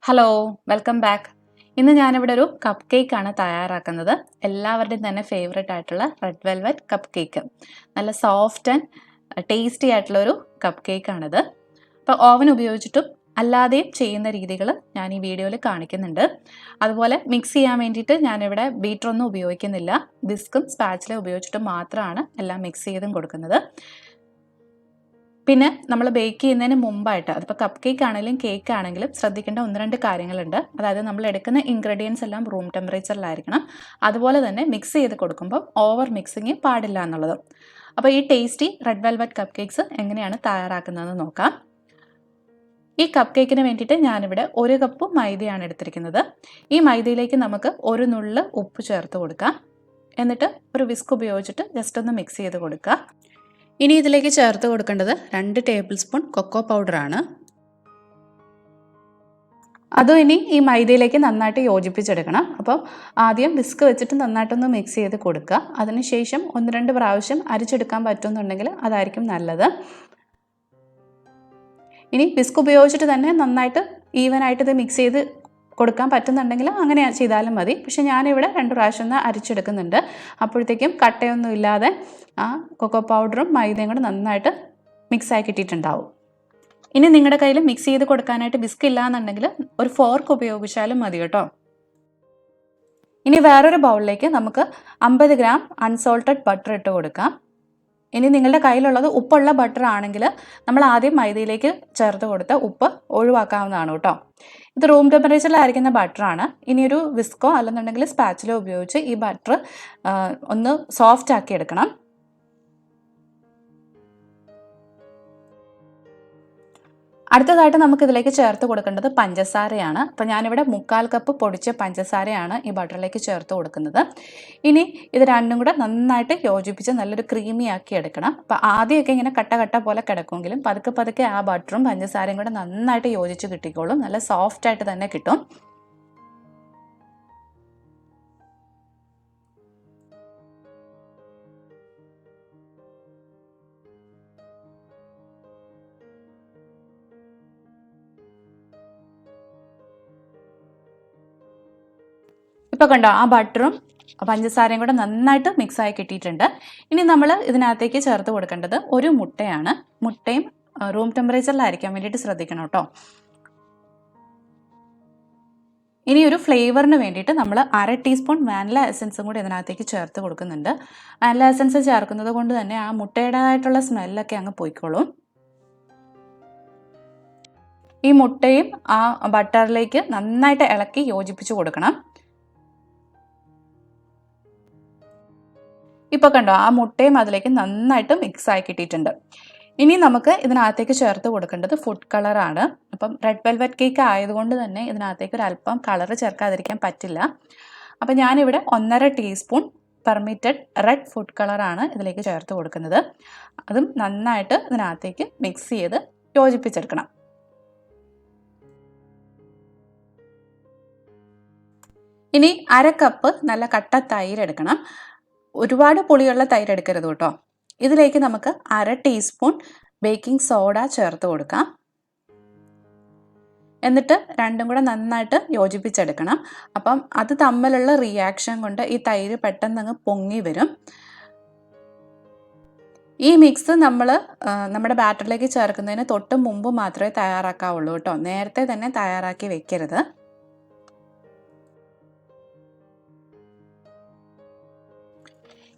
Hello, welcome back. ഇന്ന് ഞാനിവിടെ ഒരു കപ്പ് കേക്ക് ആണ് തയ്യാറാക്കുന്നത്. എല്ലാവരുടെയും തന്നെ ഫേവറേറ്റ് ആയിട്ടുള്ള റെഡ് വെൽവെറ്റ് കപ്പ് കേക്ക്. നല്ല സോഫ്റ്റ് ആൻഡ് ടേസ്റ്റി ആയിട്ടുള്ള ഒരു കപ്പ് കേക്ക് ആണിത്. അപ്പോൾ ഓവൻ ഉപയോഗിച്ചിട്ടും അല്ലാതെയും ചെയ്യുന്ന രീതികൾ ഞാൻ ഈ വീഡിയോയിൽ കാണിക്കുന്നുണ്ട്. അതുപോലെ മിക്സ് ചെയ്യാൻ വേണ്ടിയിട്ട് ഞാനിവിടെ ബീറ്ററൊന്നും ഉപയോഗിക്കുന്നില്ല. വിസ്കും സ്പാച്ചിലും ഉപയോഗിച്ചിട്ട് മാത്രമാണ് എല്ലാം മിക്സ് ചെയ്തും കൊടുക്കുന്നത്. പിന്നെ നമ്മൾ ബേക്ക് ചെയ്യുന്നതിന് മുമ്പായിട്ട് അതിപ്പോൾ കപ്പ് കേക്ക് ആണെങ്കിലും കേക്ക് ആണെങ്കിലും ശ്രദ്ധിക്കേണ്ട ഒന്ന് രണ്ട് കാര്യങ്ങളുണ്ട്. അതായത് നമ്മൾ എടുക്കുന്ന ഇൻഗ്രീഡിയൻസ് എല്ലാം റൂം ടെമ്പറേച്ചറിലായിരിക്കണം. അതുപോലെ തന്നെ മിക്സ് ചെയ്ത് കൊടുക്കുമ്പോൾ ഓവർ മിക്സിങ് പാടില്ല എന്നുള്ളത്. അപ്പോൾ ഈ tasty red velvet cup cakes എങ്ങനെയാണ് തയ്യാറാക്കുന്നതെന്ന് നോക്കാം. ഈ കപ്പ് കേക്കിന് വേണ്ടിയിട്ട് ഞാനിവിടെ 1 കപ്പ് മൈദയാണ് എടുത്തിരിക്കുന്നത്. ഈ മൈദയിലേക്ക് നമുക്ക് ഒരു നുള്ള് ഉപ്പ് ചേർത്ത് കൊടുക്കാം. എന്നിട്ട് ഒരു വിസ്ക് ഉപയോഗിച്ചിട്ട് ജസ്റ്റ് ഒന്ന് മിക്സ് ചെയ്ത് കൊടുക്കുക. ഇനി ഇതിലേക്ക് ചേർത്ത് കൊടുക്കേണ്ടത് 2 ടേബിൾ സ്പൂൺ കൊക്കോ പൗഡറാണ്. അതും ഇനി ഈ മൈദയിലേക്ക് നന്നായിട്ട് യോജിപ്പിച്ചെടുക്കണം. അപ്പം ആദ്യം വിസ്ക് വെച്ചിട്ട് നന്നായിട്ടൊന്ന് മിക്സ് ചെയ്ത് കൊടുക്കുക. അതിനുശേഷം 1-2 പ്രാവശ്യം അരിച്ചെടുക്കാൻ പറ്റുമെന്നുണ്ടെങ്കിൽ അതായിരിക്കും നല്ലത്. ഇനി വിസ്ക് ഉപയോഗിച്ചിട്ട് തന്നെ നന്നായിട്ട് ഈവനായിട്ട് ഇത് മിക്സ് ചെയ്ത് കൊടുക്കാൻ പറ്റുന്നുണ്ടെങ്കിൽ അങ്ങനെ ചെയ്താലും മതി. പക്ഷെ ഞാനിവിടെ 2 പ്രാവശ്യം ഒന്ന് അരിച്ചെടുക്കുന്നുണ്ട്. അപ്പോഴത്തേക്കും കട്ടയൊന്നും ഇല്ലാതെ ആ കൊക്കോ പൗഡറും മൈദയും കൂടെ നന്നായിട്ട് മിക്സായി കിട്ടിയിട്ടുണ്ടാവും. ഇനി നിങ്ങളുടെ കയ്യിൽ മിക്സ് ചെയ്ത് കൊടുക്കാനായിട്ട് വിസ്ക് ഇല്ല എന്നുണ്ടെങ്കിൽ ഒരു ഫോർക്ക് ഉപയോഗിച്ചാലും മതി കേട്ടോ. ഇനി വേറൊരു ബൗളിലേക്ക് നമുക്ക് 50 ഗ്രാം അൺസോൾട്ടഡ് ബട്ടർ ഇട്ട് കൊടുക്കാം. ഇനി നിങ്ങളുടെ കയ്യിലുള്ളത് ഉപ്പുള്ള ബട്ടർ ആണെങ്കിൽ നമ്മൾ ആദ്യം മൈദയിലേക്ക് ചേർത്ത് കൊടുത്ത് ഉപ്പ് ഒഴിവാക്കാവുന്നതാണ് കേട്ടോ. ഇത് റൂം ടെമ്പറേച്ചറിലായിരിക്കുന്ന ബട്ടറാണ്. ഇനിയൊരു വിസ്കോ അല്ലെന്നുണ്ടെങ്കിൽ സ്പാച്ചിലോ ഉപയോഗിച്ച് ഈ ബട്ടർ ഒന്ന് സോഫ്റ്റ് ആക്കി എടുക്കണം. അടുത്തതായിട്ട് നമുക്ക് ഇതിലേക്ക് ചേർത്ത് കൊടുക്കേണ്ടത് പഞ്ചസാരയാണ്. അപ്പോൾ ഞാനിവിടെ 1/4 കപ്പ് പൊടിച്ച പഞ്ചസാരയാണ് ഈ ബട്ടറിലേക്ക് ചേർത്ത് കൊടുക്കുന്നത്. ഇനി ഇത് രണ്ടും കൂടെ നന്നായിട്ട് യോജിപ്പിച്ച് നല്ലൊരു ക്രീമി ആക്കി എടുക്കണം. അപ്പോൾ ആദ്യമൊക്കെ ഇങ്ങനെ കട്ട കട്ട പോലെ കിടക്കുമെങ്കിലും പതുക്കെ പതുക്കെ ആ ബട്ടറും പഞ്ചസാരയും കൂടെ നന്നായിട്ട് യോജിച്ച് കിട്ടിക്കോളും. നല്ല സോഫ്റ്റ് ആയിട്ട് തന്നെ കിട്ടും. ഇപ്പോൾ കണ്ടോ, ആ ബട്ടറും പഞ്ചസാരയും കൂടെ നന്നായിട്ട് മിക്സായി കിട്ടിയിട്ടുണ്ട്. ഇനി നമ്മൾ ഇതിനകത്തേക്ക് ചേർത്ത് കൊടുക്കേണ്ടത് ഒരു മുട്ടയാണ്. മുട്ടയും റൂം ടെമ്പറേച്ചറിലായിരിക്കാൻ വേണ്ടിയിട്ട് ശ്രദ്ധിക്കണം കേട്ടോ. ഇനി ഒരു ഫ്ലേവറിന് വേണ്ടിയിട്ട് നമ്മൾ 1/2 ടീസ്പൂൺ വാനില എസൻസും കൂടി ഇതിനകത്തേക്ക് ചേർത്ത് കൊടുക്കുന്നുണ്ട്. വാനില എസൻസ് ചേർക്കുന്നത് കൊണ്ട് തന്നെ ആ മുട്ടയുടേതായിട്ടുള്ള സ്മെല്ലൊക്കെ അങ്ങ് പോയിക്കോളും. ഈ മുട്ടയും ആ ബട്ടറിലേക്ക് നന്നായിട്ട് ഇളക്കി യോജിപ്പിച്ച് കൊടുക്കണം. ഇപ്പോൾ കണ്ടോ, ആ മുട്ടയും അതിലേക്ക് നന്നായിട്ട് മിക്സ് ആയി കിട്ടിയിട്ടുണ്ട്. ഇനി നമുക്ക് ഇതിനകത്തേക്ക് ചേർത്ത് കൊടുക്കേണ്ടത് ഫുഡ് കളറാണ്. അപ്പം റെഡ് വെൽവെറ്റ് കേക്ക് ആയതുകൊണ്ട് തന്നെ ഇതിനകത്തേക്ക് ഒരു അല്പം കളറ് ചേർക്കാതിരിക്കാൻ പറ്റില്ല. അപ്പം ഞാനിവിടെ 1.5 ടീസ്പൂൺ പെർമിറ്റഡ് റെഡ് ഫുഡ് കളറാണ് ഇതിലേക്ക് ചേർത്ത് കൊടുക്കുന്നത്. അതും നന്നായിട്ട് ഇതിനകത്തേക്ക് മിക്സ് ചെയ്ത് യോജിപ്പിച്ചെടുക്കണം. ഇനി 1/2 കപ്പ് നല്ല കട്ട തൈര് എടുക്കണം. ഒരുപാട് പുളിയുള്ള തൈര് എടുക്കരുത് കേട്ടോ. ഇതിലേക്ക് നമുക്ക് 1/2 ടീസ്പൂൺ ബേക്കിംഗ് സോഡ ചേർത്ത് കൊടുക്കാം. എന്നിട്ട് രണ്ടും കൂടെ നന്നായിട്ട് യോജിപ്പിച്ചെടുക്കണം. അപ്പം അത് തമ്മിലുള്ള റിയാക്ഷൻ കൊണ്ട് ഈ തൈര് പെട്ടെന്ന് അങ്ങ് പൊങ്ങി വരും. ഈ മിക്സ് നമ്മൾ നമ്മുടെ ബാറ്ററിലേക്ക് ചേർക്കുന്നതിന് തൊട്ട് മുമ്പ് മാത്രമേ തയ്യാറാക്കാവുള്ളൂ കേട്ടോ. നേരത്തെ തന്നെ തയ്യാറാക്കി വെക്കരുത്.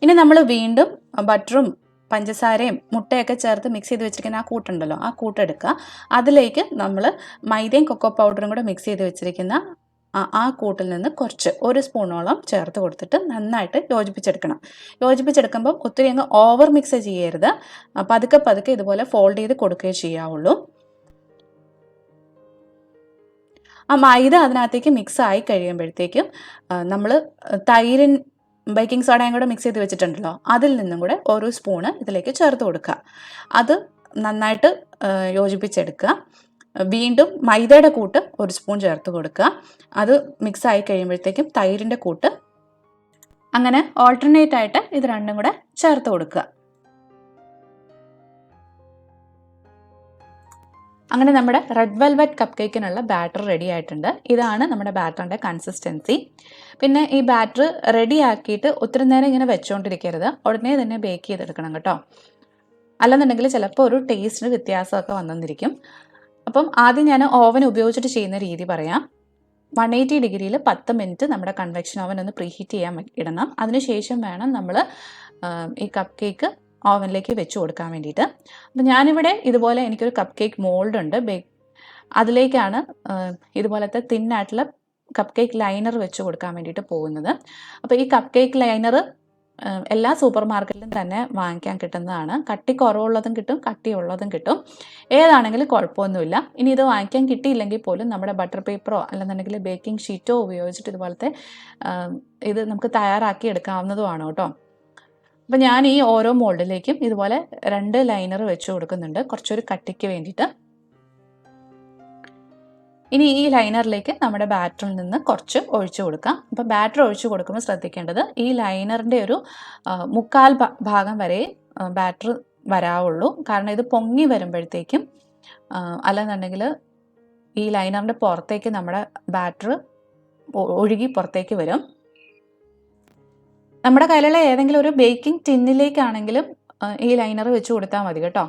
ഇനി നമ്മൾ വീണ്ടും ബട്ടറും പഞ്ചസാരയും മുട്ടയൊക്കെ ചേർത്ത് മിക്സ് ചെയ്ത് വെച്ചിരിക്കുന്ന ആ കൂട്ടുണ്ടല്ലോ, ആ കൂട്ടെടുക്കുക. അതിലേക്ക് നമ്മൾ മൈദയും കൊക്കോ പൗഡറും കൂടെ മിക്സ് ചെയ്ത് വെച്ചിരിക്കുന്ന ആ കൂട്ടിൽ നിന്ന് കുറച്ച് 1 സ്പൂണോളം ചേർത്ത് കൊടുത്തിട്ട് നന്നായിട്ട് യോജിപ്പിച്ചെടുക്കണം. യോജിപ്പിച്ചെടുക്കുമ്പോൾ ഒത്തിരി അങ്ങ് ഓവർ മിക്സ് ചെയ്യരുത്. പതുക്കെ പതുക്കെ ഇതുപോലെ ഫോൾഡ് ചെയ്ത് കൊടുക്കുകയേ ചെയ്യാവുള്ളൂ. ആ മൈദ അതിനകത്തേക്ക് മിക്സ് ആയി കഴിയുമ്പോഴത്തേക്കും നമ്മൾ ബേക്കിംഗ് സോഡയും കൂടെ മിക്സ് ചെയ്ത് വെച്ചിട്ടുണ്ടല്ലോ, അതിൽ നിന്നും കൂടെ 1 സ്പൂണ് ഇതിലേക്ക് ചേർത്ത് കൊടുക്കുക. അത് നന്നായിട്ട് യോജിപ്പിച്ചെടുക്കുക. വീണ്ടും മൈദയുടെ കൂട്ട് 1 സ്പൂൺ ചേർത്ത് കൊടുക്കുക. അത് മിക്സ് ആയി കഴിയുമ്പോഴത്തേക്കും തൈരിൻ്റെ കൂട്ട്, അങ്ങനെ ഓൾട്ടർനേറ്റ് ആയിട്ട് ഇത് രണ്ടും കൂടെ ചേർത്ത് കൊടുക്കുക. അങ്ങനെ നമ്മുടെ റെഡ് വെൽവെറ്റ് കപ്പ് കേക്കിനുള്ള ബാറ്റർ റെഡി ആയിട്ടുണ്ട്. ഇതാണ് നമ്മുടെ ബാറ്ററിൻ്റെ കൺസിസ്റ്റൻസി. പിന്നെ ഈ ബാറ്റർ റെഡി ആക്കിയിട്ട് ഒത്തിരി നേരം ഇങ്ങനെ വെച്ചുകൊണ്ടിരിക്കരുത്, ഉടനെ തന്നെ ബേക്ക് ചെയ്തെടുക്കണം കേട്ടോ. അല്ലെന്നുണ്ടെങ്കിൽ ചിലപ്പോൾ ഒരു ടേസ്റ്റിന് വ്യത്യാസമൊക്കെ വന്നിരിക്കും. അപ്പം ആദ്യം ഞാൻ ഓവൻ ഉപയോഗിച്ചിട്ട് ചെയ്യുന്ന രീതി പറയാം. 180 ഡിഗ്രിയിൽ 10 മിനിറ്റ് നമ്മുടെ കൺവെക്ഷൻ ഓവൻ ഒന്ന് പ്രീഹീറ്റ് ചെയ്യാൻ ഇടണം. അതിനുശേഷം വേണം നമ്മൾ ഈ കപ്പ് കേക്ക് ഓവനിലേക്ക് വെച്ച് കൊടുക്കാൻ വേണ്ടിയിട്ട്. അപ്പം ഞാനിവിടെ ഇതുപോലെ എനിക്കൊരു കപ്പ് കേക്ക് മോൾഡ് ഉണ്ട്, അതിലേക്കാണ് ഇതുപോലത്തെ തിന്നായിട്ടുള്ള കപ്പ് കേക്ക് ലൈനർ വെച്ച് കൊടുക്കാൻ വേണ്ടിയിട്ട് പോകുന്നത്. അപ്പോൾ ഈ കപ്പ് കേക്ക് ലൈനർ എല്ലാ സൂപ്പർ മാർക്കറ്റിലും തന്നെ വാങ്ങിക്കാൻ കിട്ടുന്നതാണ്. കട്ടി കുറവുള്ളതും കിട്ടും, കട്ടിയുള്ളതും കിട്ടും. ഏതാണെങ്കിലും കുഴപ്പമൊന്നുമില്ല. ഇനി ഇത് വാങ്ങിക്കാൻ കിട്ടിയില്ലെങ്കിൽ പോലും നമ്മുടെ ബട്ടർ പേപ്പറോ അല്ലെന്നുണ്ടെങ്കിൽ ബേക്കിംഗ് ഷീറ്റോ ഉപയോഗിച്ചിട്ട് ഇതുപോലത്തെ ഇത് നമുക്ക് തയ്യാറാക്കി എടുക്കാവുന്നതുമാണ് കേട്ടോ. അപ്പം ഞാൻ ഈ ഓരോ മോൾഡിലേക്കും ഇതുപോലെ 2 ലൈനർ വെച്ച് കൊടുക്കുന്നുണ്ട്, കുറച്ചൊരു കട്ടിക്ക് വേണ്ടിയിട്ട്. ഇനി ഈ ലൈനറിലേക്ക് നമ്മുടെ ബാറ്ററിൽ നിന്ന് കുറച്ച് ഒഴിച്ചു കൊടുക്കാം. അപ്പോൾ ബാറ്റർ ഒഴിച്ചു കൊടുക്കുമ്പോൾ ശ്രദ്ധിക്കേണ്ടത് ഈ ലൈനറിൻ്റെ ഒരു 1/4 ഭാഗം വരെ ബാറ്റർ വരാവുള്ളൂ. കാരണം ഇത് പൊങ്ങി വരുമ്പോഴത്തേക്കും അല്ലെന്നുണ്ടെങ്കിൽ ഈ ലൈനറിൻ്റെ പുറത്തേക്ക് നമ്മുടെ ബാറ്റർ ഒഴുകി പുറത്തേക്ക് വരും. നമ്മുടെ കയ്യിലുള്ള ഏതെങ്കിലും ഒരു ബേക്കിംഗ് ടിന്നിലേക്കാണെങ്കിലും ഈ ലൈനർ വെച്ച് കൊടുത്താൽ മതി കേട്ടോ.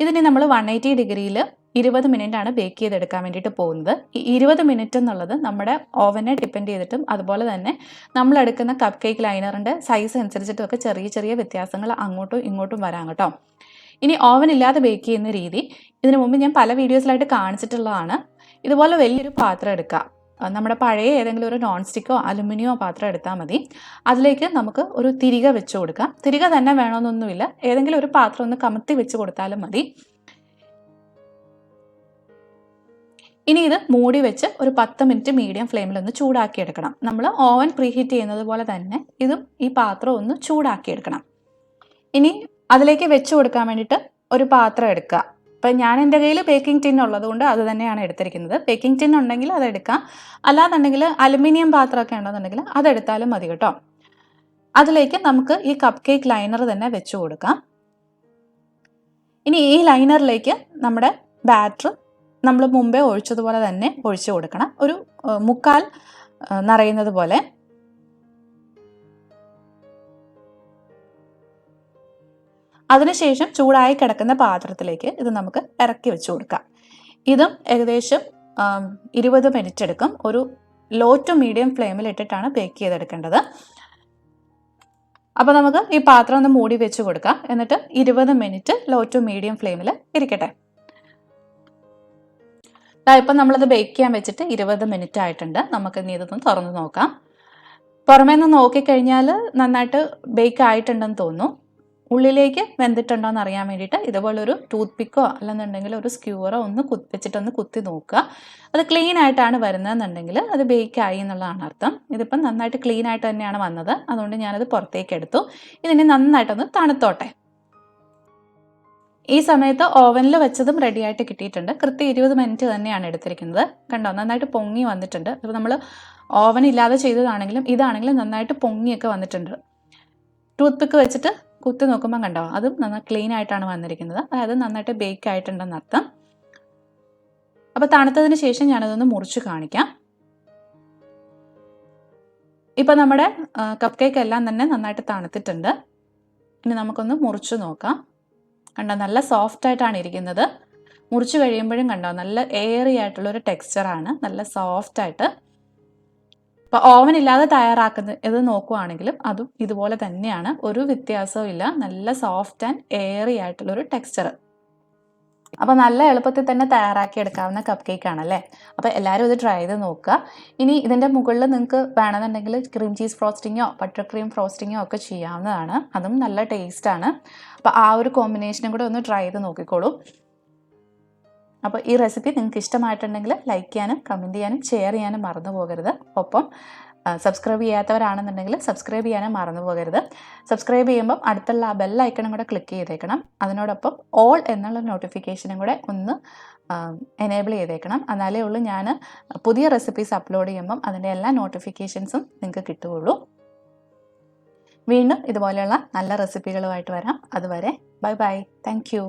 ഇതിന് നമ്മൾ 180 ഡിഗ്രിയിൽ 20 മിനിറ്റാണ് ബേക്ക് ചെയ്തെടുക്കാൻ വേണ്ടിയിട്ട് പോകുന്നത്. ഈ 20 മിനിറ്റ് എന്നുള്ളത് നമ്മുടെ ഓവനെ ഡിപ്പെൻഡ് ചെയ്തിട്ടും അതുപോലെ തന്നെ നമ്മൾ എടുക്കുന്ന കപ്പ് കേക്ക് ലൈനറിൻ്റെ സൈസ് അനുസരിച്ചിട്ടും ഒക്കെ ചെറിയ ചെറിയ വ്യത്യാസങ്ങൾ അങ്ങോട്ടും ഇങ്ങോട്ടും വരാം കേട്ടോ. ഇനി ഓവൻ ഇല്ലാതെ ബേക്ക് ചെയ്യുന്ന രീതി ഇതിനു മുമ്പ് ഞാൻ പല വീഡിയോസിലായിട്ട് കാണിച്ചിട്ടുള്ളതാണ്. ഇതുപോലെ വലിയൊരു പാത്രം എടുക്കുക, നമ്മുടെ പഴയ ഏതെങ്കിലും ഒരു നോൺ സ്റ്റിക്കോ അലുമിനിയോ പാത്രം എടുത്താൽ മതി. അതിലേക്ക് നമുക്ക് ഒരു തിരിക വെച്ച് കൊടുക്കാം. തിരിക തന്നെ വേണമെന്നൊന്നുമില്ല, ഏതെങ്കിലും ഒരു പാത്രം ഒന്ന് കമത്തി വെച്ച് കൊടുത്താലും മതി. ഇനി ഇത് മൂടി വെച്ച് ഒരു 10 മിനിറ്റ് മീഡിയം ഫ്ലെയിമിൽ ഒന്ന് ചൂടാക്കി എടുക്കണം. നമ്മൾ ഓവൻ പ്രീഹീറ്റ് ചെയ്യുന്നത് പോലെ തന്നെ ഇതും ഈ പാത്രം ഒന്ന് ചൂടാക്കി എടുക്കണം. ഇനി അതിലേക്ക് വെച്ച് കൊടുക്കാൻ വേണ്ടിയിട്ട് ഒരു പാത്രം എടുക്കുക. അപ്പം ഞാൻ എൻ്റെ കയ്യിൽ ബേക്കിംഗ് ടിൻ ഉള്ളതുകൊണ്ട് അത് തന്നെയാണ് എടുത്തിരിക്കുന്നത്. ബേക്കിംഗ് ടിൻ ഉണ്ടെങ്കിൽ അതെടുക്കാം, അല്ലാന്നുണ്ടെങ്കിൽ അലുമിനിയം പാത്രമൊക്കെ ഉണ്ടെന്നുണ്ടെങ്കിൽ അതെടുത്താലും മതി കേട്ടോ. അതിലേക്ക് നമുക്ക് ഈ കപ്പ് കേക്ക് ലൈനർ തന്നെ വെച്ച് കൊടുക്കാം. ഇനി ഈ ലൈനറിലേക്ക് നമ്മുടെ ബാറ്റർ നമ്മൾ മുമ്പേ ഒഴിച്ചതുപോലെ തന്നെ ഒഴിച്ചു കൊടുക്കണം, ഒരു 1/4 നിറയുന്നത് പോലെ. അതിനുശേഷം ചൂടായി കിടക്കുന്ന പാത്രത്തിലേക്ക് ഇത് നമുക്ക് ഇറക്കി വെച്ച് കൊടുക്കാം. ഇതും ഏകദേശം 20 മിനിറ്റ് എടുക്കും. ഒരു ലോ ടു മീഡിയം ഫ്ലെയിമിൽ ഇട്ടിട്ടാണ് ബേക്ക് ചെയ്തെടുക്കേണ്ടത്. അപ്പോൾ നമുക്ക് ഈ പാത്രം ഒന്ന് മൂടി വെച്ച് കൊടുക്കാം. എന്നിട്ട് 20 മിനിറ്റ് ലോ ടു മീഡിയം ഫ്ലെയിമിൽ ഇരിക്കട്ടെ. ഇപ്പം നമ്മളത് ബേക്ക് ചെയ്യാൻ വെച്ചിട്ട് 20 മിനിറ്റ് ആയിട്ടുണ്ട്. നമുക്ക് ഇനി ഇതൊന്ന് തുറന്ന് നോക്കാം. പുറമേ നിന്ന് നോക്കിക്കഴിഞ്ഞാൽ നന്നായിട്ട് ബേക്ക് ആയിട്ടുണ്ടെന്ന് തോന്നുന്നു. ഉള്ളിലേക്ക് വെന്തിട്ടുണ്ടോ എന്ന് അറിയാൻ വേണ്ടിയിട്ട് ഇതുപോലൊരു ടൂത്ത് പിക്കോ അല്ലെന്നുണ്ടെങ്കിൽ ഒരു സ്ക്യൂറോ ഒന്ന് വെച്ചിട്ടൊന്ന് കുത്തി നോക്കുക. അത് ക്ലീൻ ആയിട്ടാണ് വരുന്നതെന്നുണ്ടെങ്കിൽ അത് ബേക്ക് ആയി എന്നുള്ളതാണ് അർത്ഥം. ഇതിപ്പം നന്നായിട്ട് ക്ലീൻ ആയിട്ട് തന്നെയാണ് വന്നത്, അതുകൊണ്ട് ഞാനത് പുറത്തേക്ക് എടുത്തു. ഇതിന് നന്നായിട്ടൊന്ന് തണുത്തോട്ടെ. ഈ സമയത്ത് ഓവനിൽ വെച്ചതും റെഡി ആയിട്ട് കിട്ടിയിട്ടുണ്ട്. കൃത്യം 20 മിനിറ്റ് തന്നെയാണ് എടുത്തിരിക്കുന്നത്. കണ്ടോ, നന്നായിട്ട് പൊങ്ങി വന്നിട്ടുണ്ട്. അപ്പോൾ നമ്മൾ ഓവൻ ഇല്ലാതെ ചെയ്തതാണെങ്കിലും ഇതാണെങ്കിലും നന്നായിട്ട് പൊങ്ങിയൊക്കെ വന്നിട്ടുണ്ട്. ടൂത്ത് പിക്ക് വെച്ചിട്ട് കുത്തി നോക്കുമ്പോൾ കണ്ടോ, അതും നന്നായി ക്ലീൻ ആയിട്ടാണ് വന്നിരിക്കുന്നത്. അതായത് നന്നായിട്ട് ബേക്ക് ആയിട്ടുണ്ടെന്ന് അർത്ഥം. അപ്പോൾ തണുത്തതിന് ശേഷം ഞാനതൊന്ന് മുറിച്ച് കാണിക്കാം. ഇപ്പം നമ്മുടെ കപ്പ് കേക്ക് എല്ലാം തന്നെ നന്നായിട്ട് തണുത്തിട്ടുണ്ട്. ഇനി നമുക്കൊന്ന് മുറിച്ച് നോക്കാം. കണ്ടോ, നല്ല സോഫ്റ്റ് ആയിട്ടാണ് ഇരിക്കുന്നത്. മുറിച്ച് കഴിയുമ്പോഴും കണ്ടോ, നല്ല എയറി ആയിട്ടുള്ളൊരു ടെക്സ്ചറാണ്, നല്ല സോഫ്റ്റ് ആയിട്ട്. അപ്പോൾ ഓവൻ ഇല്ലാതെ തയ്യാറാക്കുന്നത് ഇത് നോക്കുവാണെങ്കിലും അതും ഇതുപോലെ തന്നെയാണ്, ഒരു വ്യത്യാസവും ഇല്ല. നല്ല സോഫ്റ്റ് ആൻഡ് എയറി ആയിട്ടുള്ളൊരു ടെക്സ്ചർ. അപ്പോൾ നല്ല എളുപ്പത്തിൽ തന്നെ തയ്യാറാക്കി എടുക്കാവുന്ന കപ്പ് കേക്ക് ആണല്ലേ. അപ്പോൾ എല്ലാവരും ഇത് ട്രൈ ചെയ്ത് നോക്കുക. ഇനി ഇതിൻ്റെ മുകളിൽ നിങ്ങൾക്ക് വേണമെന്നുണ്ടെങ്കിൽ ക്രീം ചീസ് ഫ്രോസ്റ്റിങ്ങോ ബട്ടർ ക്രീം ഫ്രോസ്റ്റിങ്ങോ ഒക്കെ ചെയ്യാവുന്നതാണ്. അതും നല്ല ടേസ്റ്റാണ്. അപ്പോൾ ആ ഒരു കോമ്പിനേഷനും കൂടെ ഒന്ന് ട്രൈ ചെയ്ത് നോക്കിക്കോളൂ. അപ്പോൾ ഈ റെസിപ്പി നിങ്ങൾക്ക് ഇഷ്ടമായിട്ടുണ്ടെങ്കിൽ ലൈക്ക് ചെയ്യാനും കമൻറ്റ് ചെയ്യാനും ഷെയർ ചെയ്യാനും മറന്നു പോകരുത്. ഒപ്പം സബ്സ്ക്രൈബ് ചെയ്യാത്തവരാണെന്നുണ്ടെങ്കിൽ സബ്സ്ക്രൈബ് ചെയ്യാനും മറന്നു പോകരുത്. സബ്സ്ക്രൈബ് ചെയ്യുമ്പം അടുത്തുള്ള ആ ബെൽ ഐക്കണും കൂടെ ക്ലിക്ക് ചെയ്തേക്കണം. അതിനോടൊപ്പം ഓൾ എന്നുള്ള നോട്ടിഫിക്കേഷനും കൂടെ ഒന്ന് എനേബിൾ ചെയ്തേക്കണം. എന്നാലേ ഉള്ളൂ ഞാൻ പുതിയ റെസിപ്പീസ് അപ്ലോഡ് ചെയ്യുമ്പം അതിൻ്റെ എല്ലാ നോട്ടിഫിക്കേഷൻസും നിങ്ങൾക്ക് കിട്ടുകയുള്ളൂ. വീണ്ടും ഇതുപോലെയുള്ള നല്ല റെസിപ്പികളുമായിട്ട് വരാം. അതുവരെ ബൈ ബൈ. Thank you.